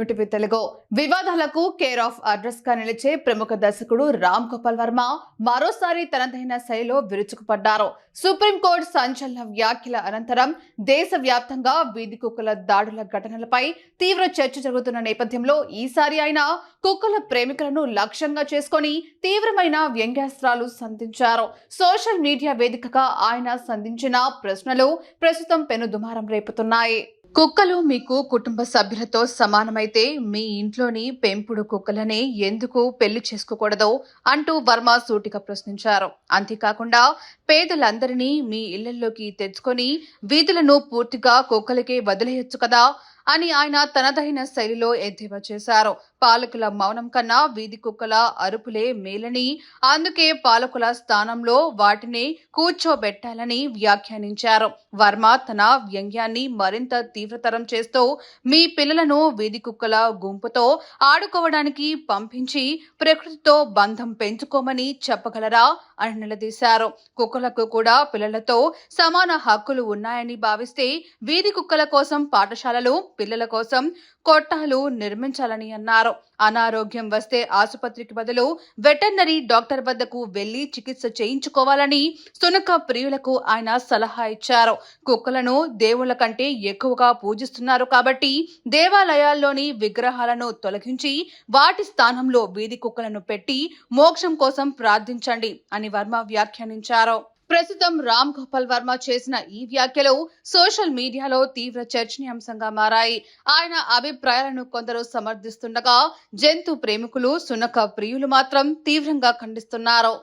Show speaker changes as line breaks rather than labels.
New TV Telugu వివాదాలకు care of address గా నిలిచే ప్రముఖ దర్శకుడు రామ్ గోపాల్ వర్మ మరోసారి తనదైన శైలిలో విరుచుకుపడ్డారు. సుప్రీంకోర్టు సంచలన వ్యాఖ్యల అనంతరం దేశవ్యాప్తంగా వీధి కుక్కల దాడుల ఘటనలపై తీవ్ర చర్చ జరుగుతున్న నేపథ్యంలో ఈసారి ఆయన కుక్కల ప్రేమికులను లక్ష్యంగా చేసుకొని తీవ్రమైన వ్యంగ్యాస్త్రాలు సంధించారు. సోషల్ మీడియా వేదికగా ఆయన సంధించిన ప్రశ్నలు ప్రస్తుతం పెనుదుమారం రేపుతున్నాయి. కుక్కలు మీకు కుటుంబ సభ్యులతో సమానమైతే మీ ఇంట్లోని పెంపుడు కుక్కలనే ఎందుకు పెళ్లి చేసుకోకూడదు అంటూ వర్మ సూటిగా ప్రశ్నించారు. అంతేకాకుండా పేదలందరినీ మీ ఇళ్లలోకి తెచ్చుకొని వీధులను పూర్తిగా కుక్కలకే వదిలేయొచ్చు కదా అని ఆయన తనదైన శైలిలో ఎద్దేవా చేశారు. పాలకుల మౌనం కన్నా వీధి కుక్కల అరుపులే మేలని, అందుకే పాలకుల స్థానంలో వాటిని కూర్చోబెట్టాలని వ్యాఖ్యానించారు. వర్మ తన వ్యంగ్యాన్ని మరింత తీవ్రతరం చేస్తూ మీ పిల్లలను వీధి కుక్కల గుంపుతో ఆడుకోవడానికి పంపించి ప్రకృతితో బంధం పెంచుకోమని చెప్పగలరా అని నిలదీశారు. కుక్కలకు కూడా పిల్లలతో సమాన హక్కులు ఉన్నాయని భావిస్తే వీధి కుక్కల కోసం పాఠశాలలు, పిల్లల కోసం కొట్టాలు నిర్మించాలని అన్నారు. అనారోగ్యం వస్తే ఆసుపత్రికి బదులు వెటర్నరీ డాక్టర్ వద్దకు వెళ్లి చికిత్స చేయించుకోవాలని సునక ప్రియులకు ఆయన సలహా ఇచ్చారు. కుక్కలను దేవుళ్ల కంటే ఎక్కువగా పూజిస్తున్నారు కాబట్టి దేవాలయాల్లోని విగ్రహాలను తొలగించి వాటి స్థానంలో వీధి కుక్కలను పెట్టి మోక్షం కోసం ప్రార్థించండి అని వర్మ వ్యాఖ్యానించారు. ప్రస్తుతం రామ్ గోపాల్ వర్మ చేసిన ఈ వ్యాఖ్యలు సోషల్ మీడియాలో తీవ్ర చర్చనీయాంశంగా మారాయి. ఆయన అభిప్రాయాలను కొందరు సమర్థిస్తుండగా జంతు ప్రేమికులు, సునక ప్రియులు మాత్రం తీవ్రంగా ఖండిస్తున్నారు.